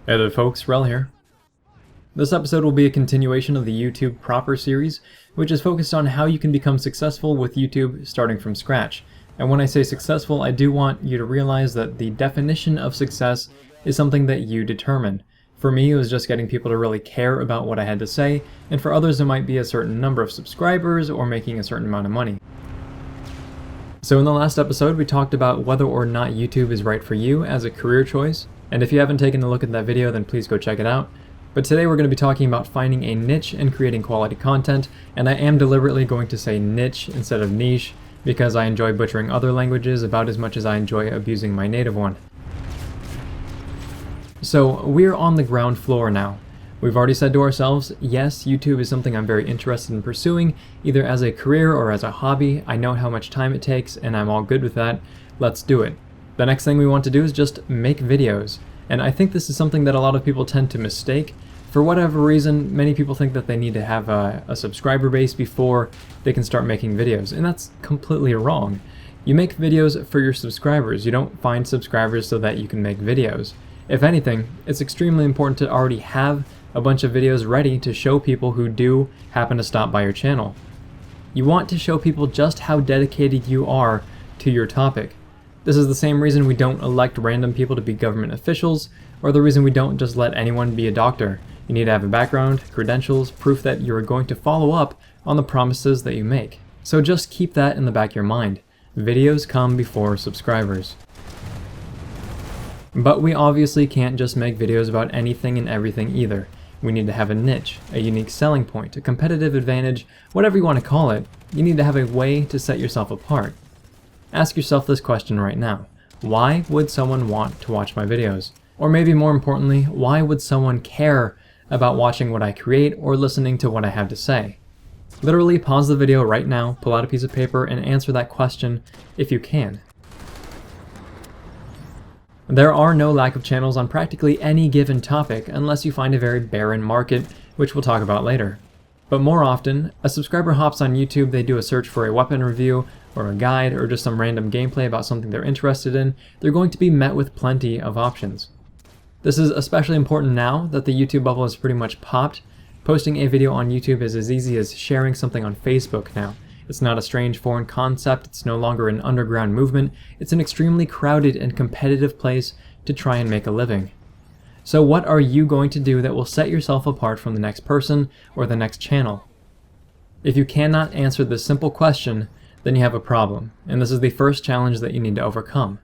Hey there folks, Wrel here. This episode will be a continuation of the YouTube proper series, which is focused on how you can become successful with YouTube starting from scratch. And when I say successful, I do want you to realize that the definition of success is something that you determine. For me, it was just getting people to really care about what I had to say, and for others it might be a certain number of subscribers or making a certain amount of money. So in the last episode, we talked about whether or not YouTube is right for you as a career choice. And if you haven't taken a look at that video, then please go check it out. But today we're going to be talking about finding a niche and creating quality content, and I am deliberately going to say niche instead of niche because I enjoy butchering other languages about as much as I enjoy abusing my native one. So we're on the ground floor now. We've already said to ourselves, yes, YouTube is something I'm very interested in pursuing, either as a career or as a hobby. I know how much time it takes and I'm all good with that. Let's do it. The next thing we want to do is just make videos. And I think this is something that a lot of people tend to mistake. For whatever reason, many people think that they need to have a subscriber base before they can start making videos, and that's completely wrong. You make videos for your subscribers. You don't find subscribers so that you can make videos. If anything, it's extremely important to already have a bunch of videos ready to show people who do happen to stop by your channel. You want to show people just how dedicated you are to your topic. This is the same reason we don't elect random people to be government officials, or the reason we don't just let anyone be a doctor. You need to have a background, credentials, proof that you're going to follow up on the promises that you make. So just keep that in the back of your mind. Videos come before subscribers. But we obviously can't just make videos about anything and everything either. We need to have a niche, a unique selling point, a competitive advantage, whatever you want to call it. You need to have a way to set yourself apart. Ask yourself this question right now. Why would someone want to watch my videos? Or maybe more importantly, why would someone care about watching what I create or listening to what I have to say? Literally pause the video right now, pull out a piece of paper, and answer that question if you can. There are no lack of channels on practically any given topic unless you find a very barren market, which we'll talk about later. But more often, a subscriber hops on YouTube, they do a search for a weapon review, or a guide, or just some random gameplay about something they're interested in, they're going to be met with plenty of options. This is especially important now that the YouTube bubble has pretty much popped. Posting a video on YouTube is as easy as sharing something on Facebook now. It's not a strange foreign concept, it's no longer an underground movement, it's an extremely crowded and competitive place to try and make a living. So what are you going to do that will set yourself apart from the next person or the next channel? If you cannot answer this simple question, then you have a problem, and this is the first challenge that you need to overcome.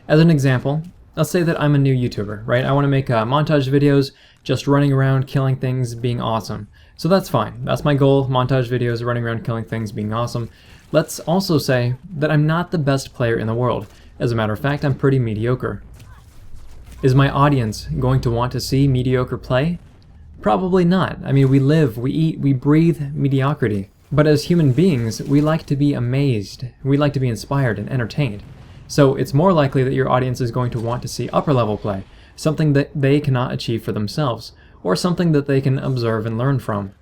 As an example, let's say that I'm a new YouTuber, right? I want to make montage videos, just running around, killing things, being awesome. So that's fine. That's my goal, montage videos, running around, killing things, being awesome. Let's also say that I'm not the best player in the world. As a matter of fact, I'm pretty mediocre. Is my audience going to want to see mediocre play? Probably not. I mean, we live, we eat, we breathe mediocrity. But as human beings, we like to be amazed. We like to be inspired and entertained. So it's more likely that your audience is going to want to see upper level play, something that they cannot achieve for themselves, or something that they can observe and learn from.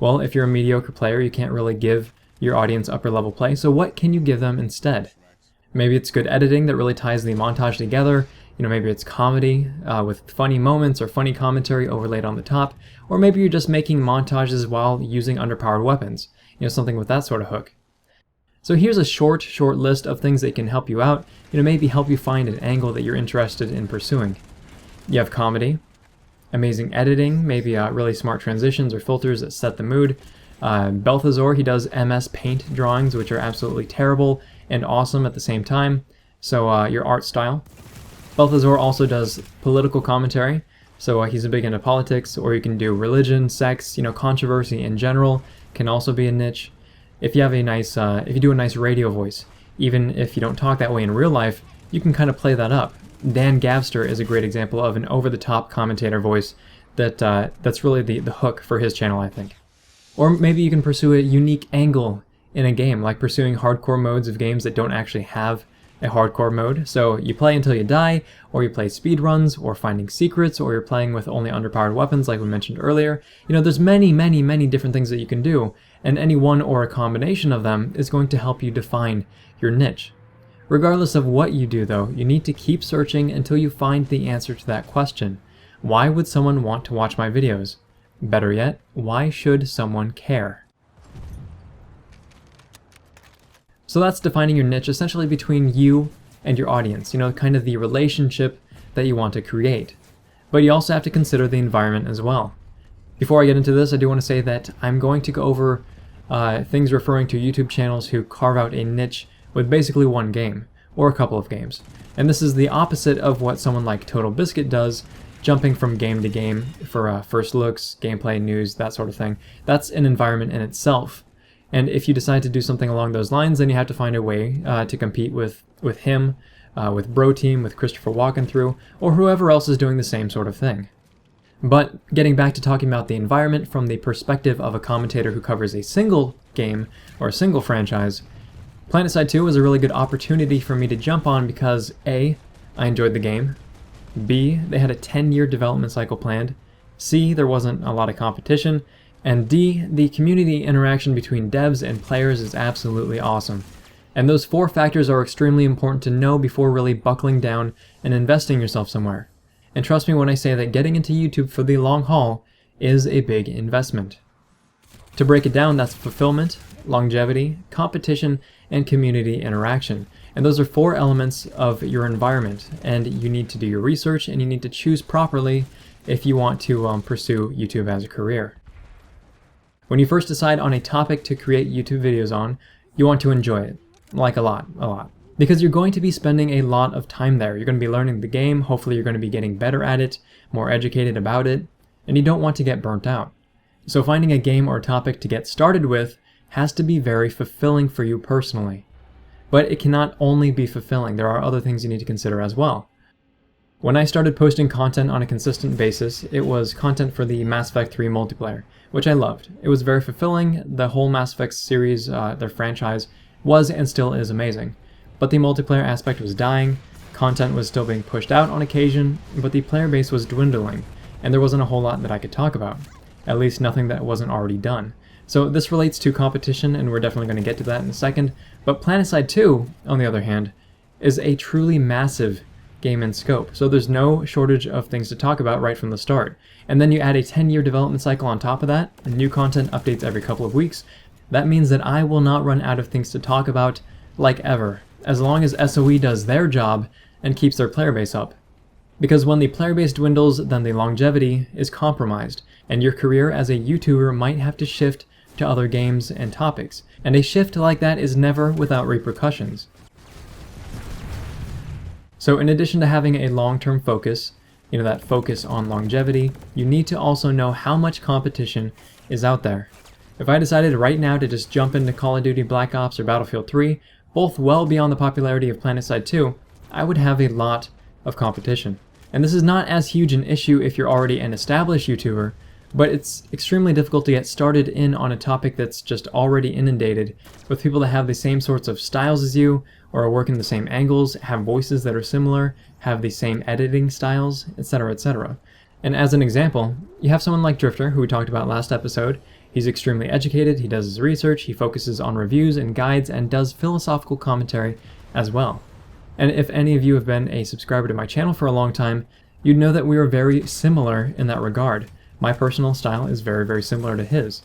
Well, if you're a mediocre player, you can't really give your audience upper level play, so what can you give them instead? Maybe it's good editing that really ties the montage together. Maybe it's comedy with funny moments or funny commentary overlaid on the top, or maybe you're just making montages while using underpowered weapons. Something with that sort of hook. So here's a short list of things that can help you out, maybe help you find an angle that you're interested in pursuing. You have comedy, amazing editing, maybe really smart transitions or filters that set the mood. Balthazar, he does MS Paint drawings, which are absolutely terrible and awesome at the same time. So your art style. Balthazar also does political commentary, so he's big into politics, or you can do religion, sex, controversy in general can also be a niche. If you have a nice, if you do a nice radio voice, even if you don't talk that way in real life, you can kind of play that up. Dan Gavster is a great example of an over-the-top commentator voice that's really the hook for his channel, I think. Or maybe you can pursue a unique angle in a game, like pursuing hardcore modes of games that don't actually have a hardcore mode. So you play until you die, or you play speedruns, or finding secrets, or you're playing with only underpowered weapons like we mentioned earlier. There's many different things that you can do, and any one or a combination of them is going to help you define your niche. Regardless of what you do though, you need to keep searching until you find the answer to that question. Why would someone want to watch my videos? Better yet, why should someone care? So that's defining your niche essentially between you and your audience, kind of the relationship that you want to create. But you also have to consider the environment as well. Before I get into this, I do want to say that I'm going to go over things referring to YouTube channels who carve out a niche with basically one game, or a couple of games. And this is the opposite of what someone like Total Biscuit does, jumping from game to game for first looks, gameplay, news, that sort of thing. That's an environment in itself. And if you decide to do something along those lines, then you have to find a way to compete with him, with Bro Team, with Christopher Walkenthrough, or whoever else is doing the same sort of thing. But getting back to talking about the environment from the perspective of a commentator who covers a single game or a single franchise, PlanetSide 2 was a really good opportunity for me to jump on because A, I enjoyed the game, B, they had a 10-year development cycle planned, C, there wasn't a lot of competition, and D, the community interaction between devs and players is absolutely awesome. And those 4 factors are extremely important to know before really buckling down and investing yourself somewhere. And trust me when I say that getting into YouTube for the long haul is a big investment. To break it down, that's fulfillment, longevity, competition, and community interaction. And those are 4 elements of your environment, and you need to do your research and you need to choose properly if you want to pursue YouTube as a career. When you first decide on a topic to create YouTube videos on, you want to enjoy it, like a lot. Because you're going to be spending a lot of time there. You're going to be learning the game, hopefully you're going to be getting better at it, more educated about it, and you don't want to get burnt out. So finding a game or a topic to get started with has to be very fulfilling for you personally. But it cannot only be fulfilling, there are other things you need to consider as well. When I started posting content on a consistent basis, it was content for the Mass Effect 3 multiplayer, which I loved. It was very fulfilling. The whole Mass Effect series, their franchise, was and still is amazing. But the multiplayer aspect was dying, content was still being pushed out on occasion, but the player base was dwindling, and there wasn't a whole lot that I could talk about. At least nothing that wasn't already done. So this relates to competition, and we're definitely going to get to that in a second, but PlanetSide 2, on the other hand, is a truly massive game in scope, so there's no shortage of things to talk about right from the start. And then you add a 10-year development cycle on top of that, and new content updates every couple of weeks. That means that I will not run out of things to talk about, like ever, as long as SOE does their job and keeps their player base up. Because when the player base dwindles, then the longevity is compromised, and your career as a YouTuber might have to shift to other games and topics. And a shift like that is never without repercussions. So in addition to having a long-term focus, that focus on longevity, you need to also know how much competition is out there. If I decided right now to just jump into Call of Duty Black Ops or Battlefield 3, both well beyond the popularity of PlanetSide 2, I would have a lot of competition. And this is not as huge an issue if you're already an established YouTuber, but it's extremely difficult to get started in on a topic that's just already inundated with people that have the same sorts of styles as you, or are working the same angles, have voices that are similar, have the same editing styles, etc., etc. And as an example, you have someone like Drifter, who we talked about last episode. He's extremely educated, he does his research, he focuses on reviews and guides, and does philosophical commentary as well. And if any of you have been a subscriber to my channel for a long time, you'd know that we are very similar in that regard. My personal style is very, very similar to his.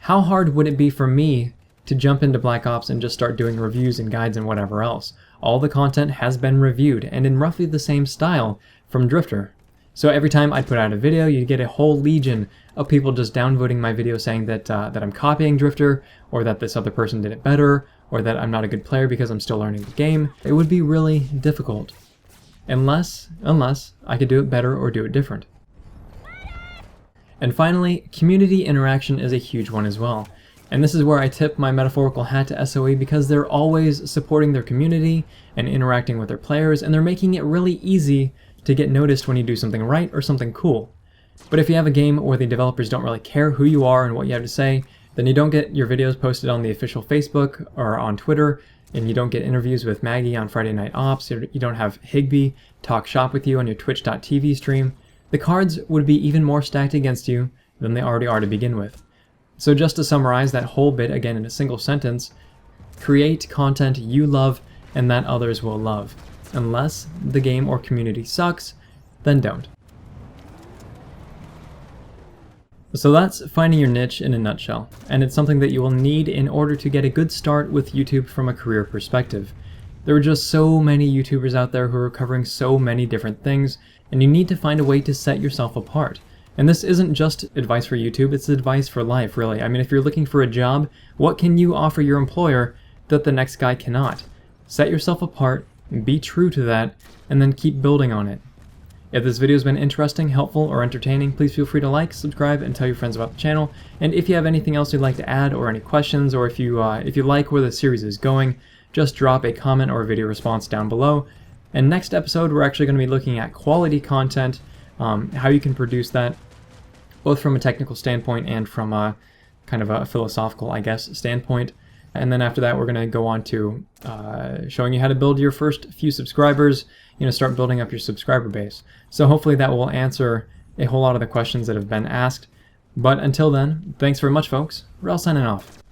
How hard would it be for me to jump into Black Ops and just start doing reviews and guides and whatever else? All the content has been reviewed, and in roughly the same style from Drifter. So every time I'd put out a video, you'd get a whole legion of people just downvoting my video saying that I'm copying Drifter, or that this other person did it better, or that I'm not a good player because I'm still learning the game. It would be really difficult. Unless I could do it better or do it different. And finally, community interaction is a huge one as well. And this is where I tip my metaphorical hat to SOE, because they're always supporting their community and interacting with their players, and they're making it really easy to get noticed when you do something right or something cool. But if you have a game where the developers don't really care who you are and what you have to say, then you don't get your videos posted on the official Facebook or on Twitter, and you don't get interviews with Maggie on Friday Night Ops, you don't have Higby talk shop with you on your Twitch.tv stream, the cards would be even more stacked against you than they already are to begin with. So just to summarize that whole bit again in a single sentence, create content you love and that others will love. Unless the game or community sucks, then don't. So that's finding your niche in a nutshell, and it's something that you will need in order to get a good start with YouTube from a career perspective. There are just so many YouTubers out there who are covering so many different things, and you need to find a way to set yourself apart. And this isn't just advice for YouTube, it's advice for life, really. I mean, if you're looking for a job, what can you offer your employer that the next guy cannot? Set yourself apart, be true to that, and then keep building on it. If this video has been interesting, helpful, or entertaining, please feel free to like, subscribe, and tell your friends about the channel. And if you have anything else you'd like to add, or any questions, or if you like where the series is going, just drop a comment or a video response down below. And next episode, we're actually going to be looking at quality content, how you can produce that, both from a technical standpoint and from a kind of a philosophical, I guess, standpoint. And then after that, we're going to go on to showing you how to build your first few subscribers, start building up your subscriber base. So hopefully that will answer a whole lot of the questions that have been asked. But until then, thanks very much, folks. Wrel signing off.